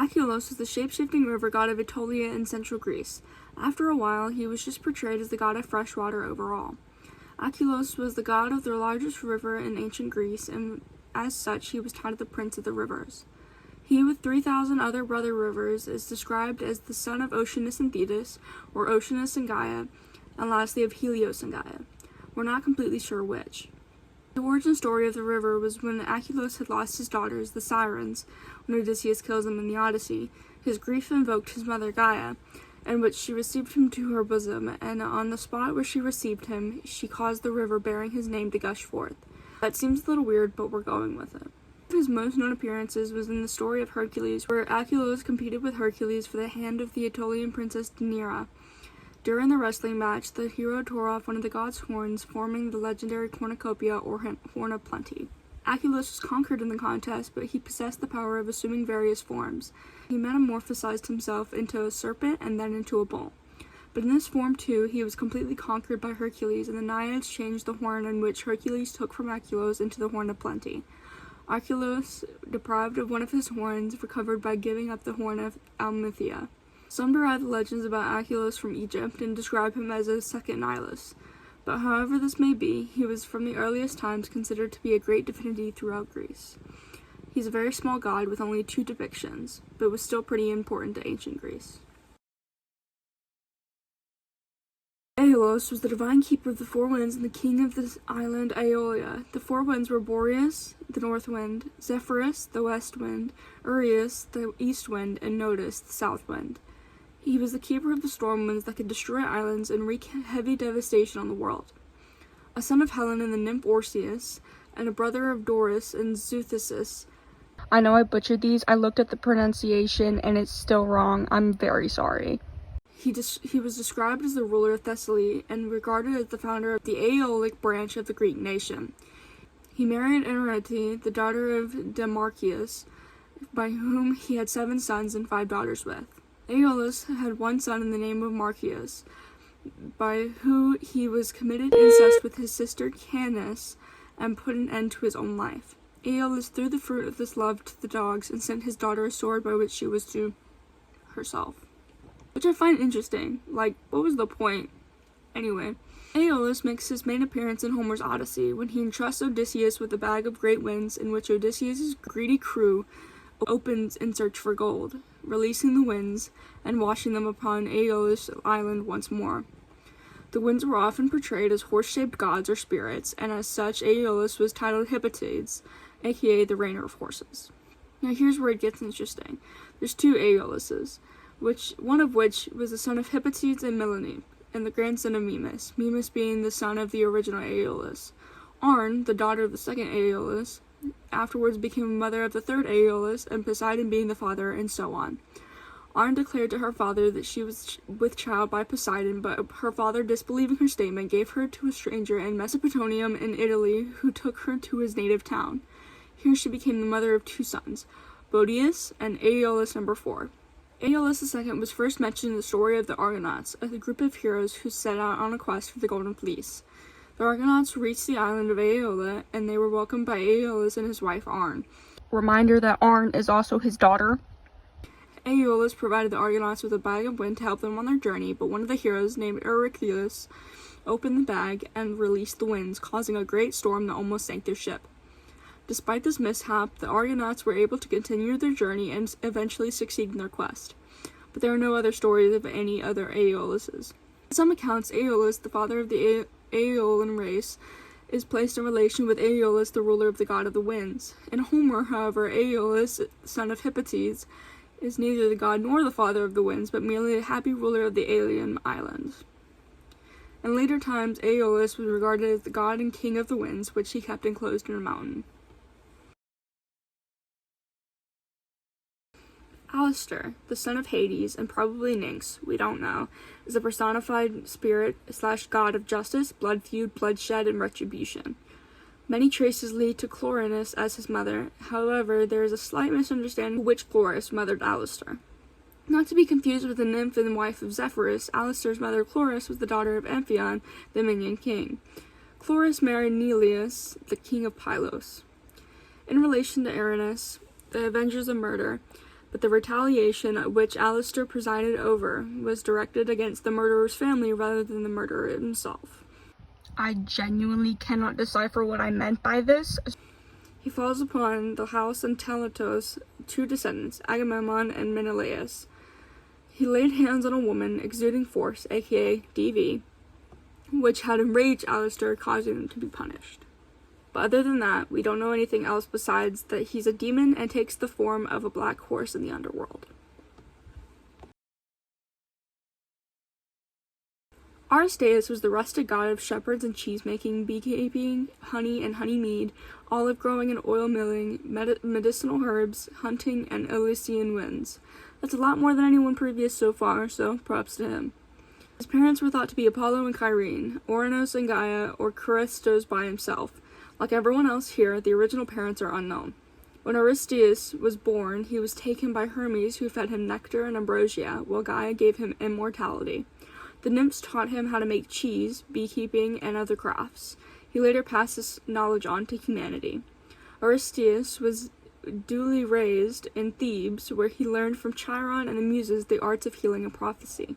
Achelous was the shape-shifting river god of Aetolia in central Greece. After a while, he was just portrayed as the god of fresh water overall. Achelous was the god of the largest river in ancient Greece, and as such, he was titled the Prince of the Rivers. He, with 3,000 other brother rivers, is described as the son of Oceanus and Thetis, or Oceanus and Gaia, and lastly of Helios and Gaia. We're not completely sure which. The origin story of the river was when Achelous had lost his daughters, the Sirens, when Odysseus kills them in the Odyssey. His grief invoked his mother Gaia, in which she received him to her bosom, and on the spot where she received him, she caused the river bearing his name to gush forth. That seems a little weird, but we're going with it. One of his most known appearances was in the story of Hercules, where Achelous competed with Hercules for the hand of the Aetolian princess Deianira. During the wrestling match, the hero tore off one of the god's horns, forming the legendary cornucopia, or horn of plenty. Achelous was conquered in the contest, but he possessed the power of assuming various forms. He metamorphosized himself into a serpent and then into a bull. But in this form too, he was completely conquered by Hercules, and the Naiads changed the horn in which Hercules took from Achelous into the horn of plenty. Achelous, deprived of one of his horns, recovered by giving up the horn of Almithia. Some derive the legends about Achelous from Egypt and describe him as a second Aeolus. But however this may be, he was from the earliest times considered to be a great divinity throughout Greece. He's a very small god with only 2 depictions, but was still pretty important to ancient Greece. Aeolus was the divine keeper of the 4 winds and the king of the island Aeolia. The 4 winds were Boreas, the north wind, Zephyrus, the west wind, Urius, the east wind, and Notus, the south wind. He was the keeper of the storm winds that could destroy islands and wreak heavy devastation on the world. A son of Helen and the nymph Orpheus, and a brother of Doris and Zeuthis. I know I butchered these. I looked at the pronunciation and it's still wrong. I'm very sorry. He was described as the ruler of Thessaly and regarded as the founder of the Aeolic branch of the Greek nation. He married Enarete, the daughter of Demarchius, by whom he had 7 sons and 5 daughters with. Aeolus had 1 son in the name of Marcius, by whom he was committed incest with his sister Canis and put an end to his own life. Aeolus threw the fruit of this love to the dogs and sent his daughter a sword by which she was to herself. Which I find interesting. Like, what was the point? Anyway, Aeolus makes his main appearance in Homer's Odyssey when he entrusts Odysseus with a bag of great winds in which Odysseus' greedy crew opens in search for gold, releasing the winds and washing them upon Aeolus Island once more. The winds were often portrayed as horse-shaped gods or spirits, and as such, Aeolus was titled Hippotades, aka the Rainer of Horses. Now here's where it gets interesting. There's 2 Aeoluses, one of which was the son of Hippotades and Melanippe, and the grandson of Mimas, Mimas being the son of the original Aeolus. Arne, the daughter of the second Aeolus, afterwards became mother of the third Aeolus, and Poseidon being the father, and so on. Arne declared to her father that she was with child by Poseidon, but her father, disbelieving her statement, gave her to a stranger in Mesopotamia in Italy, who took her to his native town. Here she became the mother of 2 sons, Boedius and Aeolus No. 4. Aeolus II was first mentioned in the story of the Argonauts, a group of heroes who set out on a quest for the Golden Fleece. The Argonauts reached the island of Aeola, and they were welcomed by Aeolus and his wife Arne. Reminder that Arne is also his daughter. Aeolus provided the Argonauts with a bag of wind to help them on their journey, but one of the heroes, named Achelous, opened the bag and released the winds, causing a great storm that almost sank their ship. Despite this mishap, the Argonauts were able to continue their journey and eventually succeed in their quest. But there are no other stories of any other Aeoluses. In some accounts, Aeolus, the father of the Aeolian race, is placed in relation with Aeolus, the ruler of the god of the winds. In Homer, however, Aeolus, son of Hippotades, is neither the god nor the father of the winds, but merely a happy ruler of the Aeolian islands. In later times, Aeolus was regarded as the god and king of the winds, which he kept enclosed in a mountain. Alastor, the son of Hades, and probably Nyx, we don't know, is a personified spirit / god of justice, blood feud, bloodshed, and retribution. Many traces lead to Chlorinus as his mother. However, there is a slight misunderstanding which Chloris mothered Alastor. Not to be confused with the nymph and wife of Zephyrus, Alastor's mother Chloris was the daughter of Amphion, the Minyan king. Chloris married Neleus, the king of Pylos. In relation to Erinus, the avengers of murder, but the retaliation which Alastor presided over was directed against the murderer's family rather than the murderer himself. I genuinely cannot decipher what I meant by this. He falls upon the house and Teletos, two descendants, Agamemnon and Menelaus. He laid hands on a woman exuding force, aka DV, which had enraged Alastor, causing him to be punished. But other than that, we don't know anything else besides that he's a demon and takes the form of a black horse in the underworld. Aristaeus was the rustic god of shepherds and cheese-making, beekeeping, honey and honey mead, olive growing and oil milling, medicinal herbs, hunting, and Elysian winds. That's a lot more than anyone previous so far, so props to him. His parents were thought to be Apollo and Kyrene, Ouranos and Gaia, or Chrestos by himself. Like everyone else here, the original parents are unknown. When Aristaeus was born, he was taken by Hermes, who fed him nectar and ambrosia, while Gaia gave him immortality. The nymphs taught him how to make cheese, beekeeping, and other crafts. He later passed this knowledge on to humanity. Aristaeus was duly raised in Thebes, where he learned from Chiron and the Muses the arts of healing and prophecy.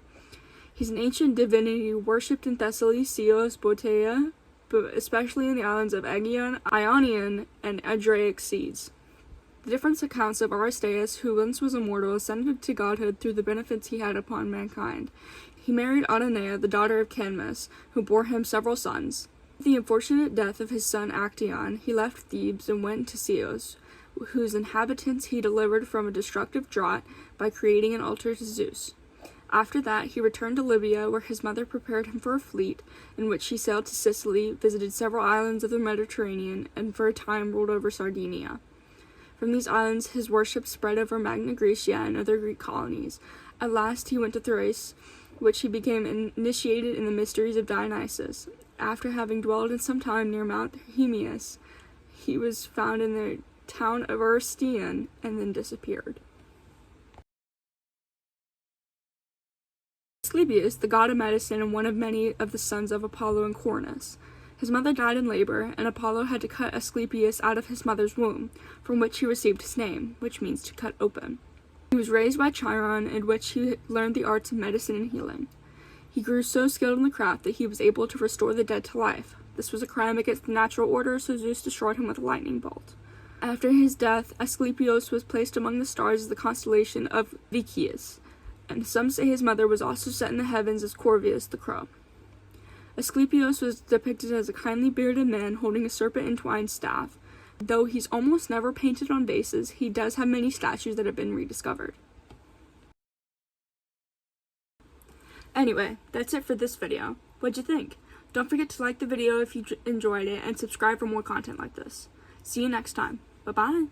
He's an ancient divinity worshipped in Thessaly, Chios, Botea, but especially in the islands of Aegean, Ionian, and Adriatic seas. The different accounts of Aristaeus, who once was immortal, ascended to godhood through the benefits he had upon mankind. He married Adonea, the daughter of Cadmus, who bore him several sons. With the unfortunate death of his son Actaeon, he left Thebes and went to Chios, whose inhabitants he delivered from a destructive drought by creating an altar to Zeus. After that, he returned to Libya, where his mother prepared him for a fleet, in which he sailed to Sicily, visited several islands of the Mediterranean, and for a time ruled over Sardinia. From these islands, his worship spread over Magna Graecia and other Greek colonies. At last, he went to Thrace, which he became initiated in the mysteries of Dionysus. After having dwelled in some time near Mount Haemus, he was found in the town of Aristaeus and then disappeared. Asclepius, the god of medicine and one of many of the sons of Apollo and Cronus. His mother died in labor, and Apollo had to cut Asclepius out of his mother's womb, from which he received his name, which means to cut open. He was raised by Chiron, in which he learned the arts of medicine and healing. He grew so skilled in the craft that he was able to restore the dead to life. This was a crime against the natural order, so Zeus destroyed him with a lightning bolt. After his death, Asclepius was placed among the stars as the constellation of Vichius, and some say his mother was also set in the heavens as Corvius the crow. Asclepius was depicted as a kindly bearded man holding a serpent-entwined staff. Though he's almost never painted on vases, he does have many statues that have been rediscovered. Anyway, that's it for this video. What'd you think? Don't forget to like the video if you enjoyed it, and subscribe for more content like this. See you next time. Bye-bye.